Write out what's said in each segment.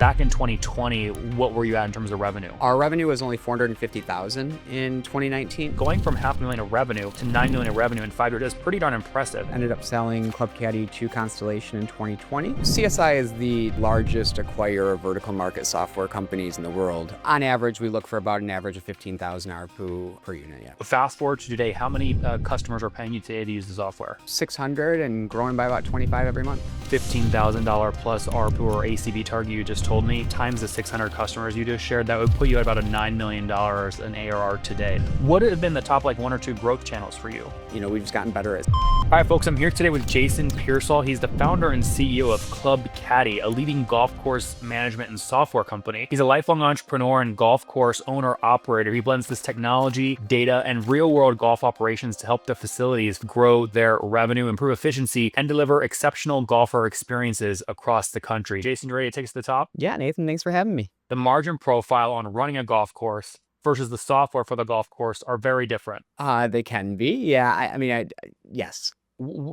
back in 2020, what were you at in terms of revenue? Our revenue was only $450,000 in 2019. Going from $500,000 of revenue to $9 million of revenue in 5 years is pretty darn impressive. Ended up selling Club Caddie to Constellation in 2020. CSI is the largest acquirer of vertical market software companies in the world. On average, we look for about an average of 15,000 ARPU per unit. Yeah. Fast forward to today, how many customers are paying you today to use the software? 600 and growing by about 25 every month. $15,000 plus ARPU or ACV target you just told me, times the 600 customers you just shared, that would put you at about a $9 million in ARR today. What have been the top one or two growth channels for you? We've just gotten better at. All right, folks, I'm here today with Jason Pearsall. He's the founder and CEO of Club Caddie, a leading golf course management and software company. He's a lifelong entrepreneur and golf course owner-operator. He blends this technology, data, and real-world golf operations to help the facilities grow their revenue, improve efficiency, and deliver exceptional golfer experiences across the country. Jason, you ready to take us to the top? Yeah, Nathan, thanks for having me. The margin profile on running a golf course versus the software for the golf course are very different. They can be. Yeah, yes.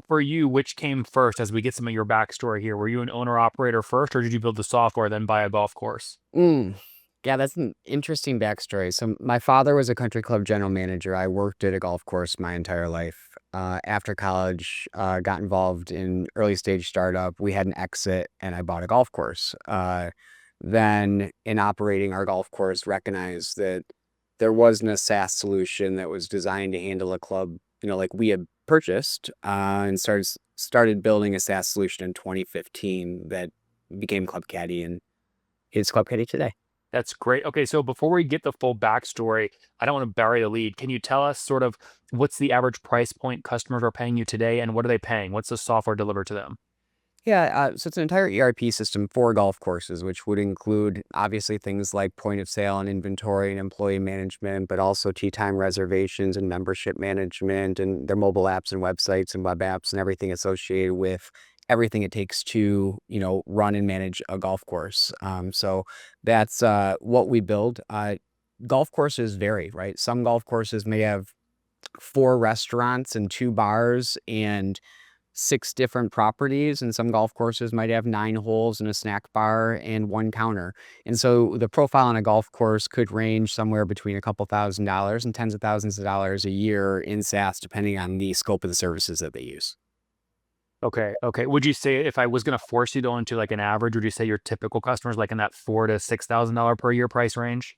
For you, which came first as we get some of your backstory here? Were you an owner-operator first, or did you build the software, then buy a golf course? Yeah, that's an interesting backstory. So my father was a country club general manager. I worked at a golf course my entire life. After college, got involved in early stage startup. We had an exit and I bought a golf course. Then in operating our golf course, recognized that there wasn't a SaaS solution that was designed to handle a club, like we had purchased, and started building a SaaS solution in 2015 that became Club Caddie and is Club Caddie today. That's great. Okay, so before we get the full backstory, I don't want to bury the lead. Can you tell us sort of what's the average price point customers are paying you today, and what are they paying? What's the software delivered to them? Yeah, so it's an entire ERP system for golf courses, which would include obviously things like point of sale and inventory and employee management, but also tee time reservations and membership management and their mobile apps and websites and web apps and everything associated with everything it takes to, run and manage a golf course. So that's what we build. Golf courses vary, right? Some golf courses may have 4 restaurants and 2 bars and 6 different properties, and some golf courses might have 9 holes and a snack bar and 1 counter. And so the profile on a golf course could range somewhere between a couple $1,000s and tens of thousands of dollars a year in SaaS, depending on the scope of the services that they use. Okay. Would you say, if I was going to force you to go into an average, would you say your typical customers in that $4,000 to $6,000 per year price range?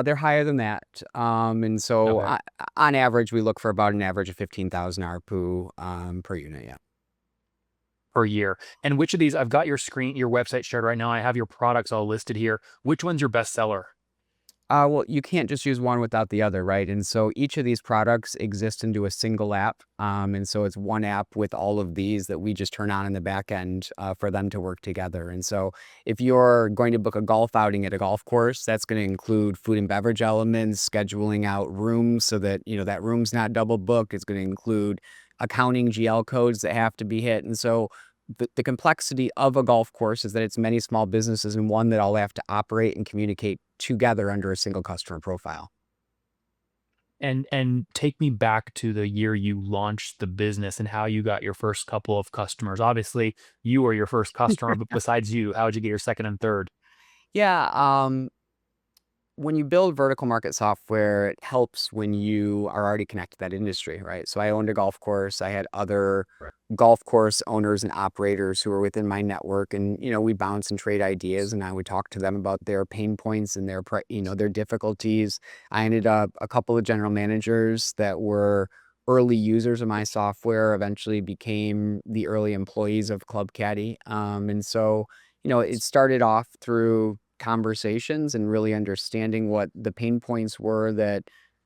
They're higher than that. And so Okay. on average, we look for about an average of 15,000 ARPU per unit. Yeah. Per year. And which of these, I've got your website shared right now. I have your products all listed here. Which one's your best seller? Well, you can't just use one without the other, right? And so each of these products exist into a single app. And so it's one app with all of these that we just turn on in the back end for them to work together. And so if you're going to book a golf outing at a golf course, that's going to include food and beverage elements, scheduling out rooms so that, that room's not double booked. It's going to include accounting GL codes that have to be hit. And so the complexity of a golf course is that it's many small businesses and one that all have to operate and communicate together under a single customer profile. And take me back to the year you launched the business and how you got your first couple of customers. Obviously, you were your first customer, but besides you, how did you get your second and third? Yeah, when you build vertical market software, it helps when you are already connected to that industry, right? So I owned a golf course. I had other Right. golf course owners and operators who were within my network, and we bounce and trade ideas, and I would talk to them about their pain points and their difficulties. I ended up a couple of general managers that were early users of my software eventually became the early employees of Club Caddie. And so it started off through conversations and really understanding what the pain points were that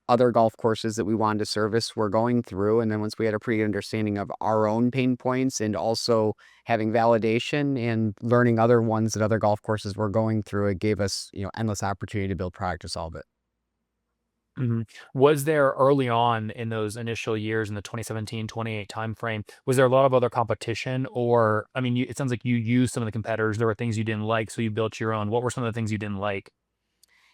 other golf courses that we wanted to service were going through. And then once we had a pretty good understanding of our own pain points and also having validation and learning other ones that other golf courses were going through, it gave us, endless opportunity to build product to solve it. Mhm. Was there early on in those initial years in the 2017, 28 timeframe, was there a lot of other competition? Or, it sounds like you used some of the competitors. There were things you didn't like, so you built your own. What were some of the things you didn't like?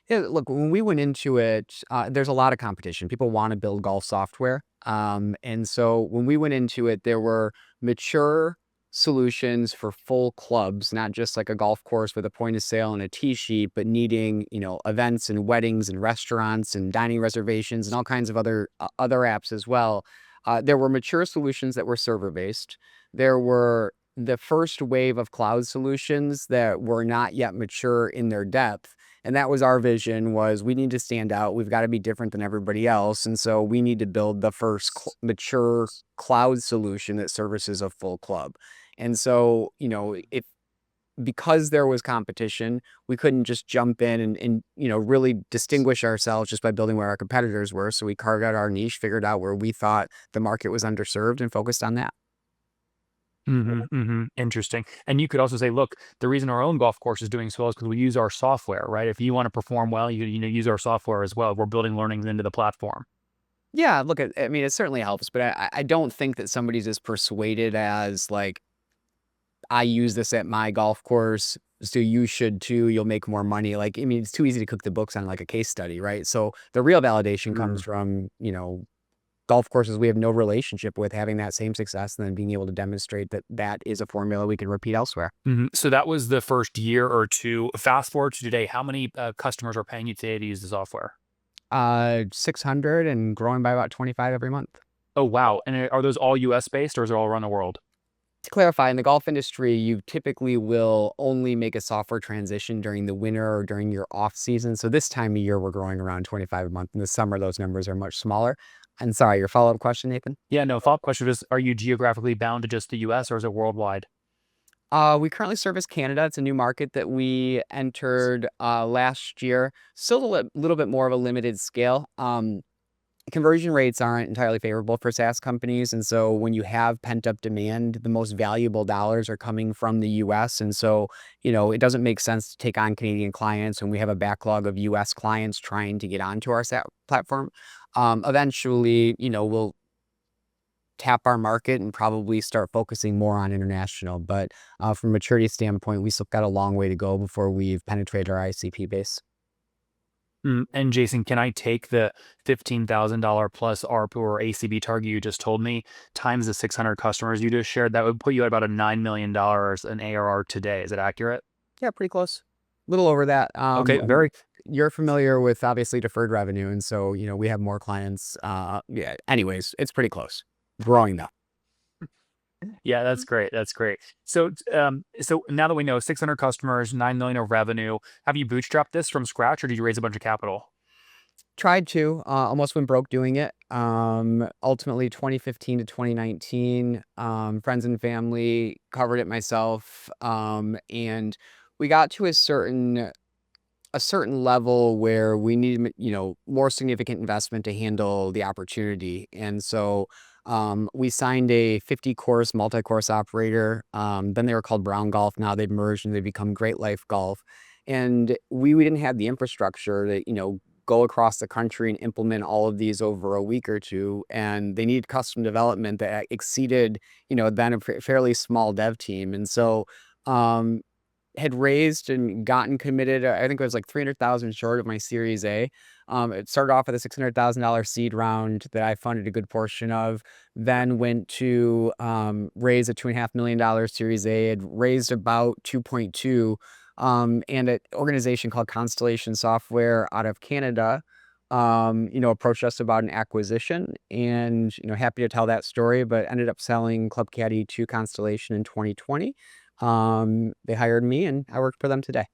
Yeah, look, when we went into it, there's a lot of competition. People want to build golf software. And so when we went into it, there were mature solutions for full clubs, not just like a golf course with a point of sale and a tee sheet, but needing, events and weddings and restaurants and dining reservations and all kinds of other apps as well. There were mature solutions that were server based. There were the first wave of cloud solutions that were not yet mature in their depth. And that was our vision, was we need to stand out. We've got to be different than everybody else. And so we need to build the first mature cloud solution that services a full club. And so, if because there was competition, we couldn't just jump in and really distinguish ourselves just by building where our competitors were. So we carved out our niche, figured out where we thought the market was underserved, and focused on that. Interesting. And you could also say, look, the reason our own golf course is doing so well is because we use our software, right? If you want to perform well, use our software as well. We're building learnings into the platform. Yeah, look, I mean, it certainly helps, but I don't think that somebody's as persuaded as like, I use this at my golf course, so you should too. You'll make more money. Like, I mean, it's too easy to cook the books on like a case study, right? So the real validation comes from, golf courses we have no relationship with having that same success, and then being able to demonstrate that that is a formula we can repeat elsewhere. So that was the first year or two. Fast forward to today, how many customers are paying you today to use the software? 600 and growing by about 25 every month. Oh, wow. And are those all US based, or is it all around the world? To clarify, in the golf industry, you typically will only make a software transition during the winter or during your off season. So this time of year, we're growing around 25 a month. In the summer, those numbers are much smaller. And sorry, your follow-up question, Nathan? Yeah, no, follow-up question is, are you geographically bound to just the US, or is it worldwide? We currently service Canada. It's a new market that we entered last year. Still a little bit more of a limited scale. Conversion rates aren't entirely favorable for SaaS companies. And so when you have pent-up demand, the most valuable dollars are coming from the US. And so, it doesn't make sense to take on Canadian clients when we have a backlog of US clients trying to get onto our SaaS platform. Eventually, we'll tap our market and probably start focusing more on international. But from a maturity standpoint, we still got a long way to go before we've penetrated our ICP base. And Jason, can I take the $15,000 plus ARPU or ACB target you just told me times the 600 customers you just shared? That would put you at about a $9 million in ARR today. Is it accurate? Yeah, pretty close. A little over that. Okay, You're familiar with obviously deferred revenue. And so, we have more clients. Yeah, anyways, it's pretty close. Growing though. Yeah, that's great. That's great. So, so now that we know 600 customers, 9 million of revenue, have you bootstrapped this from scratch, or did you raise a bunch of capital? Tried to, almost went broke doing it. Ultimately 2015 to 2019, friends and family covered it myself. And we got to a certain level where we needed, more significant investment to handle the opportunity. And so we signed a 50-course, multi-course operator. Then they were called Brown Golf. Now they've merged and they've become Great Life Golf. And we didn't have the infrastructure to, go across the country and implement all of these over a week or two. And they needed custom development that exceeded, then a fairly small dev team. And so had raised and gotten committed. I think it was like 300,000 short of my Series A. It started off with a $600,000 seed round that I funded a good portion of. Then went to raise a $2.5 million Series A. Had raised about 2.2. And an organization called Constellation Software out of Canada, approached us about an acquisition, and happy to tell that story. But ended up selling Club Caddie to Constellation in 2020. They hired me, and I work for them today.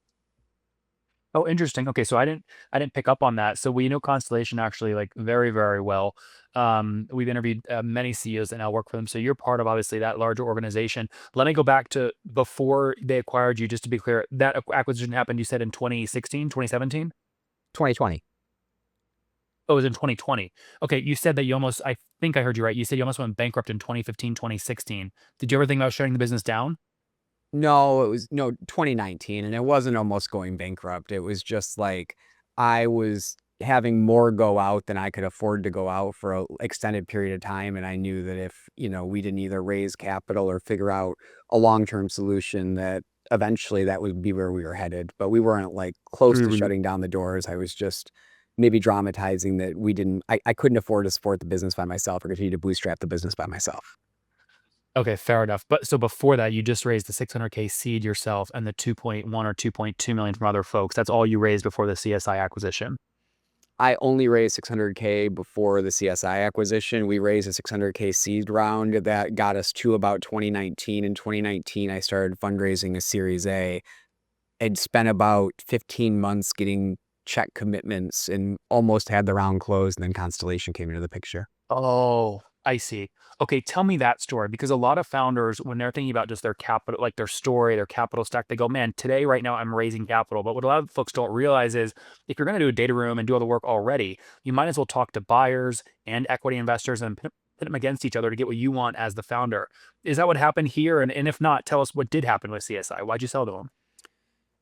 Oh, interesting. Okay, so I didn't pick up on that. So we know Constellation actually like very, very well. We've interviewed many CEOs that now work for them. So you're part of obviously that larger organization. Let me go back to before they acquired you, just to be clear. That acquisition happened, you said in 2016, 2017? 2020. Oh, it was in 2020. Okay, you said that I think I heard you right. You said you almost went bankrupt in 2015, 2016. Did you ever think about shutting the business down? No, it was 2019, and it wasn't almost going bankrupt. It was just like I was having more go out than I could afford to go out for an extended period of time. And I knew that if, we didn't either raise capital or figure out a long-term solution, that eventually that would be where we were headed. But we weren't like close to shutting down the doors. I was just maybe dramatizing that I couldn't afford to support the business by myself or continue to bootstrap the business by myself. Okay, fair enough. But so before that, you just raised the 600K seed yourself and the 2.1 or 2.2 million from other folks. That's all you raised before the CSI acquisition. I only raised 600K before the CSI acquisition. We raised a 600K seed round that got us to about 2019. In 2019, I started fundraising a Series A. I'd spent about 15 months getting check commitments and almost had the round closed, and then Constellation came into the picture. Oh, I see. Okay, tell me that story because a lot of founders, when they're thinking about just their capital, like their story, their capital stack, they go, man, today, right now, I'm raising capital. But what a lot of folks don't realize is if you're going to do a data room and do all the work already, you might as well talk to buyers and equity investors and pit them against each other to get what you want as the founder. Is that what happened here? And if not, tell us what did happen with CSI. Why'd you sell to them?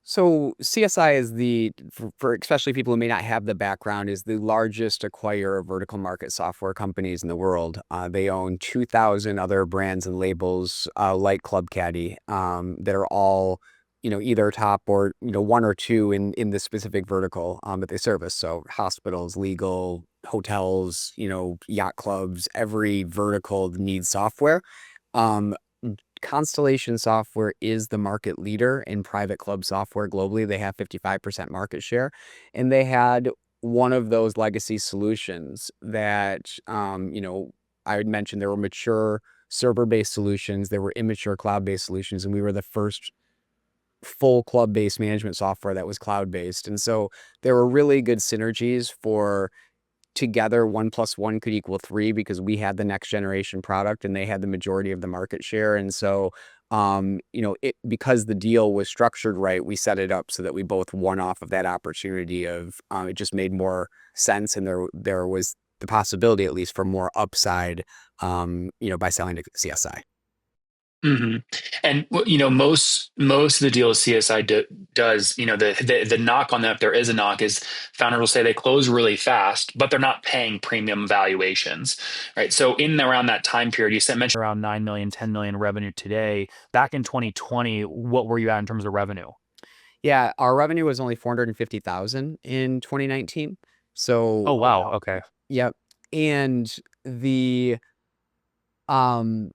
So CSI is for especially people who may not have the background, is the largest acquirer of vertical market software companies in the world. They own 2,000 other brands and labels like Club Caddie that are all, either top or, one or two in the specific vertical that they service. So hospitals, legal, hotels, yacht clubs, every vertical needs software. Um, Constellation Software is the market leader in private club software globally. They have 55% market share, and they had one of those legacy solutions that, I had mentioned there were mature server-based solutions, there were immature cloud-based solutions, and we were the first full club-based management software that was cloud-based. And so there were really good synergies for together 1 + 1 could equal 3 because we had the next generation product and they had the majority of the market share. And so, because the deal was structured right, we set it up so that we both won off of that opportunity of, it just made more sense. And there was the possibility, at least, for more upside, by selling to CSI. hmm And most of the deals CSI does, the knock on that, if there is a knock, is founders will say they close really fast, but they're not paying premium valuations, right? So in around that time period, you said mentioned around 9 million, 10 million revenue today. Back in 2020, what were you at in terms of revenue? Yeah, our revenue was only 450,000 in 2019. So, Oh, wow. Okay. yep. And the um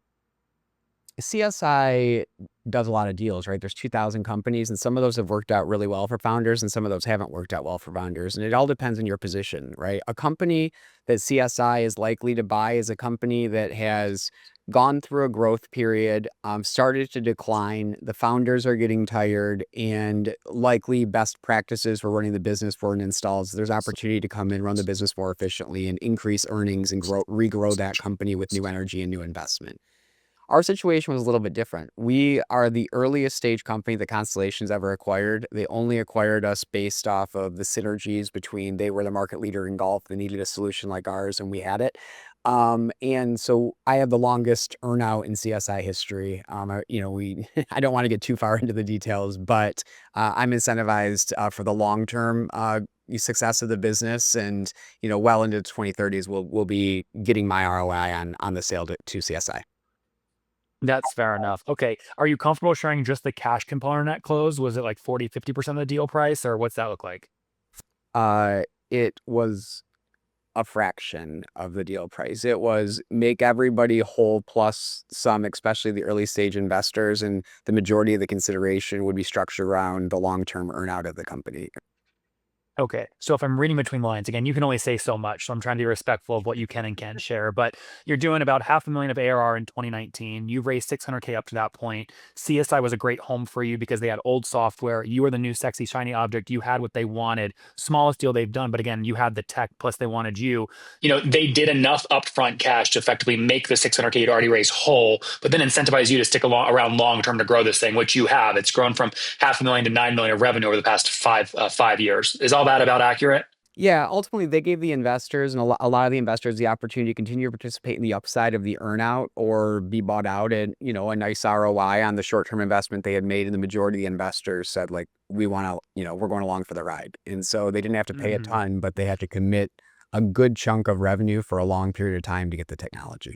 CSI does a lot of deals, right? There's 2,000 companies, and some of those have worked out really well for founders, and some of those haven't worked out well for founders. And it all depends on your position, right? A company that CSI is likely to buy is a company that has gone through a growth period, started to decline. The founders are getting tired, and likely best practices for running the business for an installs. There's opportunity to come in, run the business more efficiently, and increase earnings and regrow that company with new energy and new investment. Our situation was a little bit different. We are the earliest stage company that Constellation's ever acquired. They only acquired us based off of the synergies between they were the market leader in golf. They needed a solution like ours, and we had it. And so I have the longest earnout in CSI history. I don't want to get too far into the details, but I'm incentivized for the long term success of the business, and well into the 2030s, we'll be getting my ROI on the sale to CSI. That's fair enough. Okay. Are you comfortable sharing just the cash component at close? Was it like 40, 50% of the deal price, or what's that look like? Uh, it was a fraction of the deal price. It was make everybody whole plus some, especially the early stage investors, and the majority of the consideration would be structured around the long-term earnout of the company. Okay. So if I'm reading between the lines, again, you can only say so much. So I'm trying to be respectful of what you can and can't share. But you're doing about 500,000 of ARR in 2019. You've raised 600K up to that point. CSI was a great home for you because they had old software. You were the new sexy shiny object. You had what they wanted. Smallest deal they've done, but again, you had the tech plus they wanted you. They did enough upfront cash to effectively make the 600K you'd already raised whole, but then incentivize you to stick around long term to grow this thing, which you have. It's grown from 500,000 to 9 million of revenue over the past 5 years. Is all that about accurate? Yeah, ultimately, they gave the investors and a lot of the investors the opportunity to continue to participate in the upside of the earnout or be bought out at, a nice ROI on the short-term investment they had made. And the majority of the investors said, like, we want to, we're going along for the ride. And so they didn't have to pay a Mhm. ton, but they had to commit a good chunk of revenue for a long period of time to get the technology.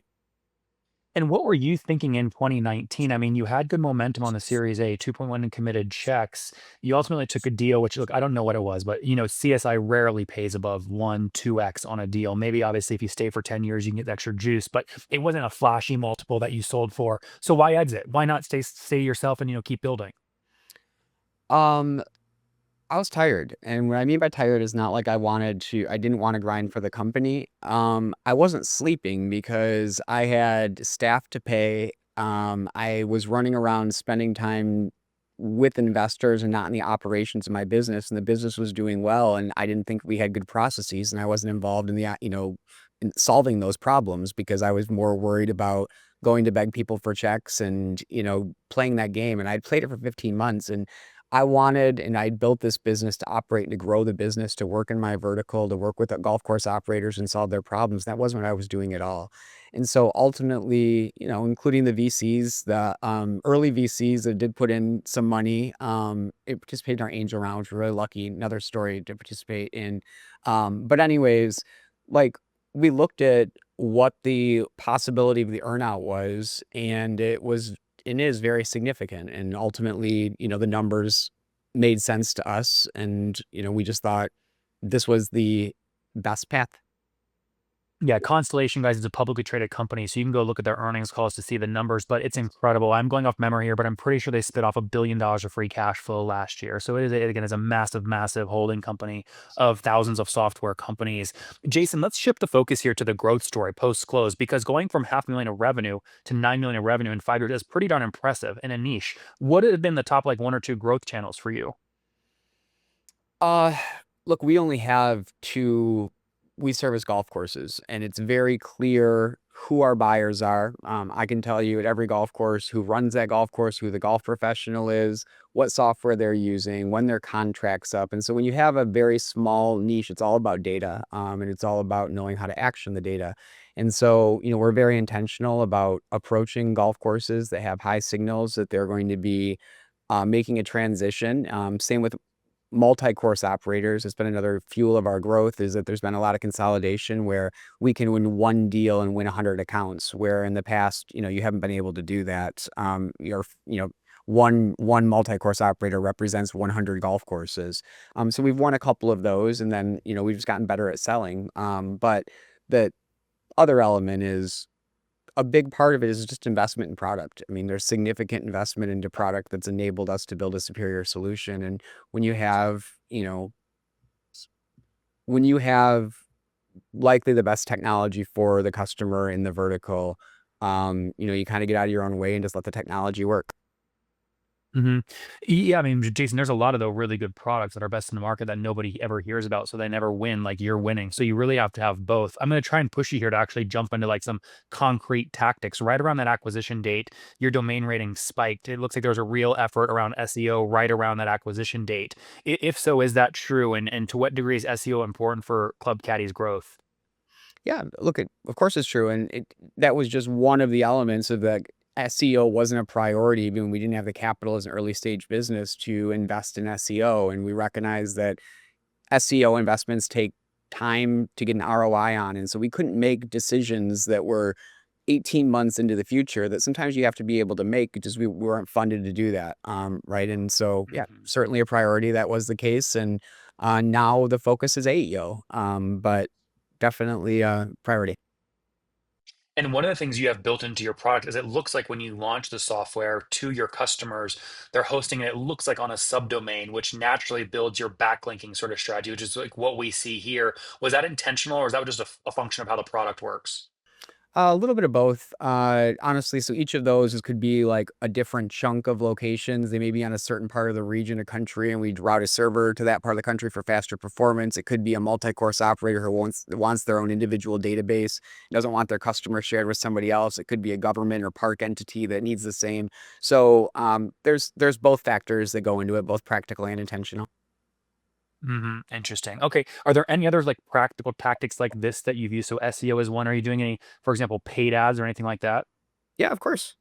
And what were you thinking in 2019? I mean, you had good momentum on the Series A, 2.1 in committed checks. You ultimately took a deal, which look, I don't know what it was, but CSI rarely pays above 1, 2x on a deal. Maybe obviously if you stay for 10 years, you can get the extra juice, but it wasn't a flashy multiple that you sold for. So why exit? Why not stay yourself and keep building? Um, I was tired, and what I mean by tired is not like I didn't want to grind for the company. I wasn't sleeping because I had staff to pay. I was running around spending time with investors and not in the operations of my business, and the business was doing well, and I didn't think we had good processes, and I wasn't involved in in solving those problems because I was more worried about going to beg people for checks and, playing that game. And I'd played it for 15 months, and I'd built this business to operate and to grow the business, to work in my vertical, to work with the golf course operators and solve their problems. That wasn't what I was doing at all. And so ultimately, including the VCs, the early VCs that did put in some money, it participated in our angel round, which we're really lucky. Another story to participate in. But anyways, like we looked at what the possibility of the earnout was, and it is very significant. And ultimately, the numbers made sense to us. And, we just thought this was the best path. Yeah, Constellation, guys, is a publicly traded company, so you can go look at their earnings calls to see the numbers, but it's incredible. I'm going off memory here, but I'm pretty sure they spit off $1 billion of free cash flow last year. So again, is a massive, massive holding company of thousands of software companies. Jason, let's shift the focus here to the growth story post-close, because going from 500,000 of revenue to 9 million of revenue in 5 years is pretty darn impressive in a niche. What have been the top like one or two growth channels for you? Uh, Look, we only have we service golf courses, and it's very clear who our buyers are. I can tell you at every golf course who runs that golf course, who the golf professional is, what software they're using, when their contract's up. And so when you have a very small niche, it's all about data, and it's all about knowing how to action the data. And so, we're very intentional about approaching golf courses that have high signals that they're going to be making a transition. Same with multi-course operators. It's been another fuel of our growth is that there's been a lot of consolidation where we can win one deal and win 100 accounts, where in the past, you haven't been able to do that. One multi-course operator represents 100 golf courses. So we've won a couple of those, and then, we've just gotten better at selling. But the other element is a big part of it is just investment in product. I mean, there's significant investment into product that's enabled us to build a superior solution. And when you have, when you have likely the best technology for the customer in the vertical, you kind of get out of your own way and just let the technology work. Mhm. Yeah, I mean, Jason, there's a lot of the really good products that are best in the market that nobody ever hears about, so they never win like you're winning. So you really have to have both. I'm gonna try and push you here to actually jump into like some concrete tactics. Right around that acquisition date, your domain rating spiked. It looks like there was a real effort around SEO right around that acquisition date. If so, is that true? And to what degree is SEO important for Club Caddy's growth? Yeah, look, of course it's true. And that was just one of the elements of the SEO wasn't a priority, even when we didn't have the capital as an early stage business to invest in SEO. And we recognize that SEO investments take time to get an ROI on. And so we couldn't make decisions that were 18 months into the future that sometimes you have to be able to make because we weren't funded to do that. Right. And so, yeah, Mhm. certainly a priority. That was the case. And now the focus is AEO, but definitely a priority. And one of the things you have built into your product is it looks like when you launch the software to your customers, they're hosting it, it looks like on a subdomain, which naturally builds your backlinking sort of strategy, which is like what we see here. Was that intentional, or is that just a function of how the product works? A little bit of both, honestly. So each of those could be like a different chunk of locations. They may be on a certain part of the region or country, and we'd route a server to that part of the country for faster performance. It could be a multi-course operator who wants their own individual database, doesn't want their customer shared with somebody else. It could be a government or park entity that needs the same. So there's both factors that go into it, both practical and intentional. Interesting. Okay. Are there any other like practical tactics like this that you've used? So SEO is one. Are you doing any, for example, paid ads or anything like that? Yeah, of course.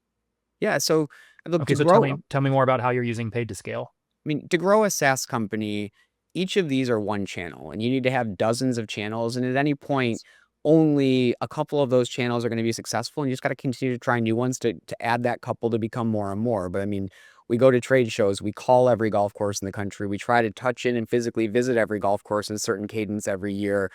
Yeah. So look, Okay. to So tell grow. me, tell me more about how you're using paid to scale. I mean, to grow a SaaS company, each of these are one channel, and you need to have dozens of channels. And at any point, only a couple of those channels are going to be successful, and you just got to continue to try new ones to add that couple to become more and more. But I mean, we go to trade shows, we call every golf course in the country, we try to touch in and physically visit every golf course in a certain cadence every year.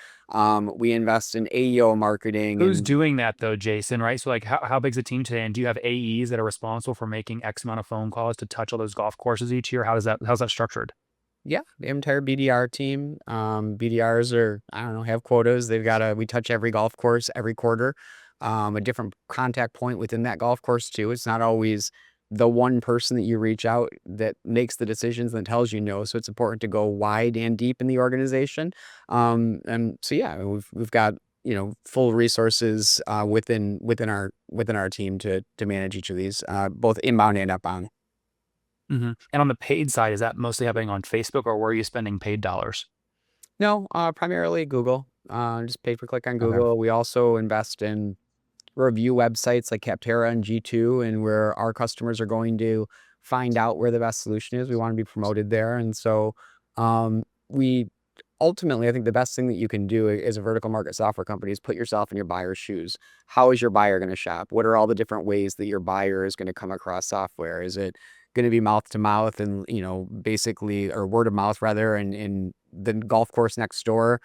We invest in AEO marketing Who's and doing that though, Jason, right? So like how big's the team today? And do you have AEs that are responsible for making X amount of phone calls to touch all those golf courses each year? How's that structured? yeah, the entire BDR team. BDRs are, I don't know, have quotas. We touch every golf course every quarter, a different contact point within that golf course too. It's not always the one person that you reach out that makes the decisions and tells you no. So it's important to go wide and deep in the organization. And so, yeah, we've got, full resources, within our team to manage each of these, both inbound and outbound. And on the paid side, is that mostly happening on Facebook or where are you spending paid dollars? No, primarily Google. Just pay per click on Okay. Google. We also invest in review websites like Capterra and G2, and where our customers are going to find out where the best solution is. We want to be promoted there. And so we ultimately, I think the best thing that you can do as a vertical market software company is put yourself in your buyer's shoes. How is your buyer going to shop? What are all the different ways that your buyer is going to come across software? Is it going to be mouth to mouth and, basically, or word of mouth rather, and in the golf course next door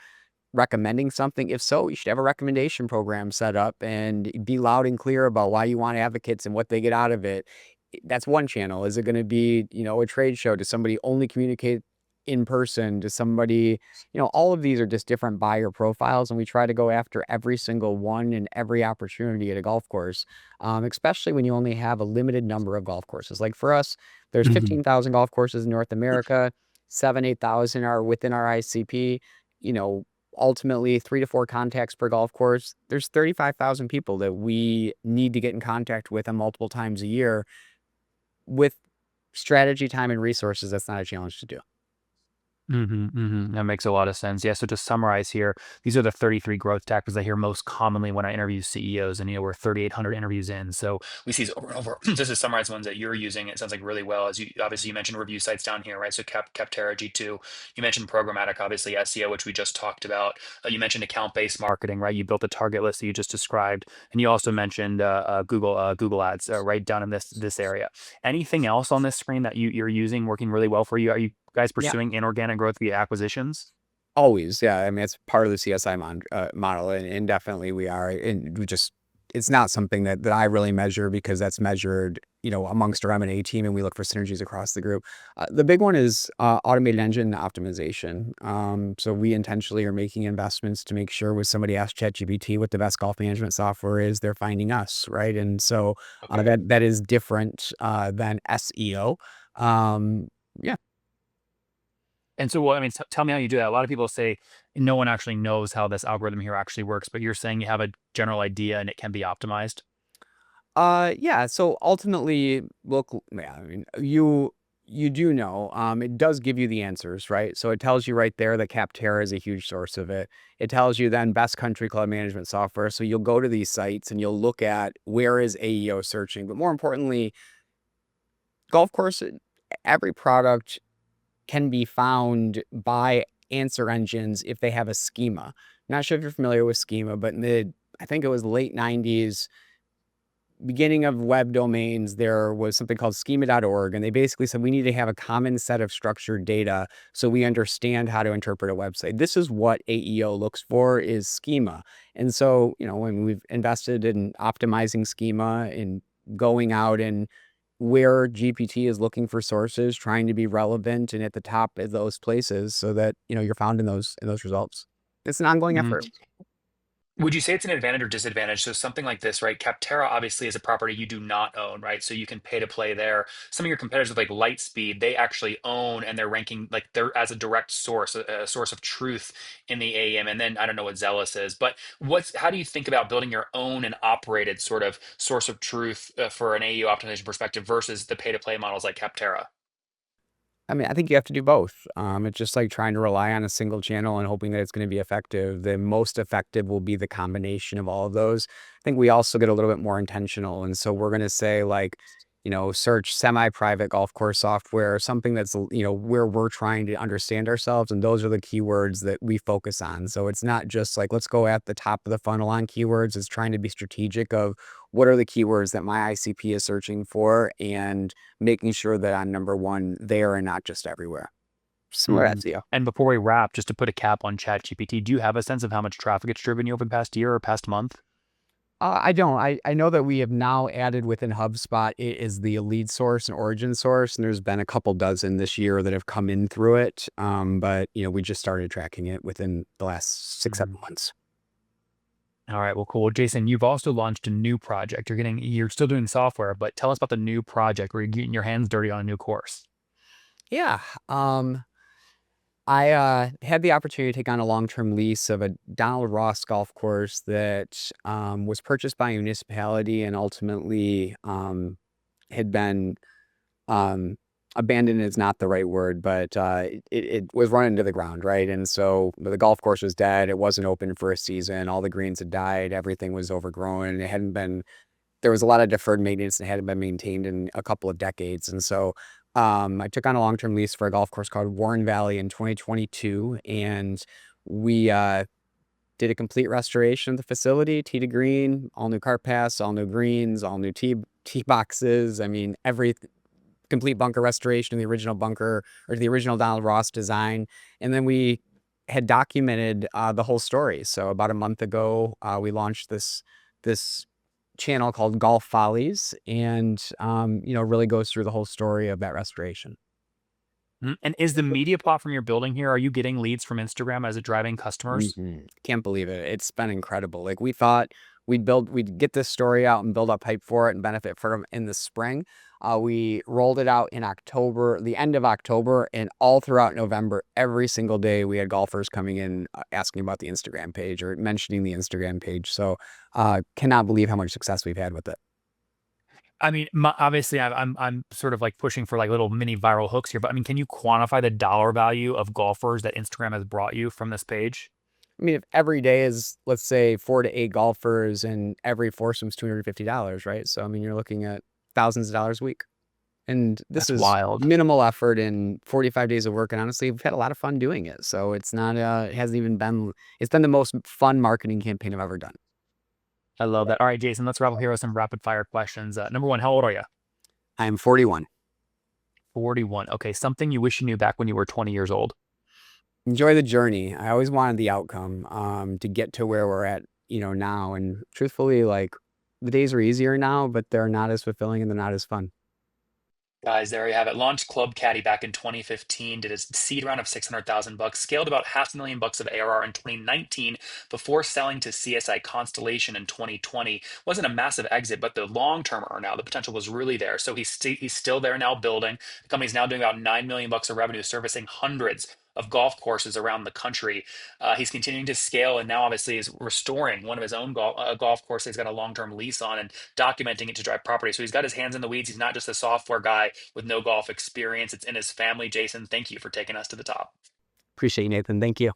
recommending something? If so, you should have a recommendation program set up and be loud and clear about why you want advocates and what they get out of it. That's one channel. Is it going to be, a trade show? Does somebody only communicate in person? Does somebody, all of these are just different buyer profiles, and we try to go after every single one and every opportunity at a golf course, especially when you only have a limited number of golf courses. Like for us, there's Mhm. 15,000 golf courses in North America, 8,000 are within our ICP. You know, ultimately 3 to 4 contacts per golf course. There's 35,000 people that we need to get in contact with multiple times a year. With strategy, time, and resources, that's not a challenge to do. That makes a lot of sense. Yeah. So to summarize here, these are the 33 growth tactics I hear most commonly when I interview CEOs, and we're 3,800 interviews in. So we see these over and over. Just to summarize ones that you're using, it sounds like really well. As you obviously you mentioned review sites down here, right? So Capterra G2. You mentioned programmatic, obviously SEO, which we just talked about. You mentioned account-based marketing, right? You built the target list that you just described, and you also mentioned Google Ads, right down in this area. Anything else on this screen that you're using working really well for you? Are you guys Yeah, pursuing inorganic growth via acquisitions? always. Yeah, I mean, it's part of the CSI model, and definitely we are. And it's not something that I really measure, because that's measured, amongst our M&A team, and we look for synergies across the group. The big one is automated engine optimization. So we intentionally are making investments to make sure when somebody asks ChatGPT what the best golf management software is, they're finding us, right? And so Okay. that is different than SEO. Um, yeah. And so, well, I mean, tell me how you do that. A lot of people say no one actually knows how this algorithm here actually works, but you're saying you have a general idea and it can be optimized. Yeah, so ultimately, look, yeah, I mean, you do know, it does give you the answers, right? So it tells you right there that Capterra is a huge source of it. It tells you then best country club management software. So you'll go to these sites and you'll look at where is AEO searching. But more importantly, golf course, every product can be found by answer engines if they have a schema. Not sure if you're familiar with schema, but I think it was late 90s, beginning of web domains, there was something called schema.org, and they basically said we need to have a common set of structured data so we understand how to interpret a website. This is what AEO looks for, is schema. And so, when we've invested in optimizing schema and going out and where GPT is looking for sources, trying to be relevant and at the top of those places so that, you're found in those results. It's an ongoing effort. Would you say it's an advantage or disadvantage? So something like this, right? Capterra obviously is a property you do not own, right? So you can pay to play there. Some of your competitors with like Lightspeed, they actually own and they're ranking like they're as a direct source, a source of truth in the AEM. And then I don't know what Zealous is, but how do you think about building your own and operated sort of source of truth for an AU optimization perspective versus the pay to play models like Capterra? I mean, I think you have to do both. It's just like trying to rely on a single channel and hoping that it's going to be effective. The most effective will be the combination of all of those. I think we also get a little bit more intentional. And so we're going to say, like, search semi-private golf course software, something that's, where we're trying to understand ourselves. And those are the keywords that we focus on. So it's not just like, let's go at the top of the funnel on keywords. It's trying to be strategic of what are the keywords that my ICP is searching for and making sure that I'm number one there and not just everywhere. Similar to SEO. And before we wrap, just to put a cap on ChatGPT, do you have a sense of how much traffic it's driven you over the past year or past month? I don't. I know that we have now added within HubSpot, it is the lead source and origin source, and there's been a couple dozen this year that have come in through it. But we just started tracking it within the last 6-7 months. All right, well, cool. Jason, you've also launched a new project. You're still doing software, but tell us about the new project where you're getting your hands dirty on a new course. Yeah. I had the opportunity to take on a long-term lease of a Donald Ross golf course that was purchased by a municipality and ultimately had been abandoned is not the right word, but it was run into the ground, right? And so the golf course was dead. It wasn't open for a season. All the greens had died. Everything was overgrown. There was a lot of deferred maintenance that hadn't been maintained in a couple of decades. And so I took on a long-term lease for a golf course called Warren Valley in 2022, and we did a complete restoration of the facility, tee to green, all new cart paths, all new greens, all new tee boxes. I mean, every complete bunker restoration of the original bunker or the original Donald Ross design. And then we had documented the whole story. So about a month ago, we launched this channel called Golf Follies, and really goes through the whole story of that restoration. And is the media platform you're building here, are you getting leads from Instagram as a driving customers? Can't believe it. It's been incredible. Like, we thought we'd get this story out and build up hype for it and benefit from it in the spring. We rolled it out in October, the end of October, and all throughout November, every single day we had golfers coming in asking about the Instagram page or mentioning the Instagram page. So cannot believe how much success we've had with it. I mean, obviously, I'm sort of like pushing for like little mini viral hooks here, but I mean, can you quantify the dollar value of golfers that Instagram has brought you from this page? I mean, if every day is, let's say, 4 to 8 golfers and every foursome's $250, right? So, I mean, you're looking at thousands of dollars a week. And this That's is wild. minimal effort in 45 days of work. And honestly, we've had a lot of fun doing it. So it's not, it's been the most fun marketing campaign I've ever done. I love that. All right, Jason, let's wrap up here with some rapid fire questions. Number one, how old are you? I am 41. 41. Okay, something you wish you knew back when you were 20 years old. Enjoy the journey. I always wanted the outcome to get to where we're at, now. And truthfully, like, the days are easier now, but they're not as fulfilling and they're not as fun. Guys, there you have it. Launched Club Caddie back in 2015, did a seed round of 600,000 bucks, scaled about $500,000 of ARR in 2019 before selling to CSI Constellation in 2020. Wasn't a massive exit, but the long-term earnout, the potential was really there. So he's still there now building. The company's now doing about 9 million bucks of revenue, servicing hundreds of golf courses around the country. He's continuing to scale and now obviously is restoring one of his own golf courses he's got a long-term lease on and documenting it to drive property. So he's got his hands in the weeds. He's not just a software guy with no golf experience. It's in his family. Jason, thank you for taking us to the top. Appreciate you, Nathan. Thank you.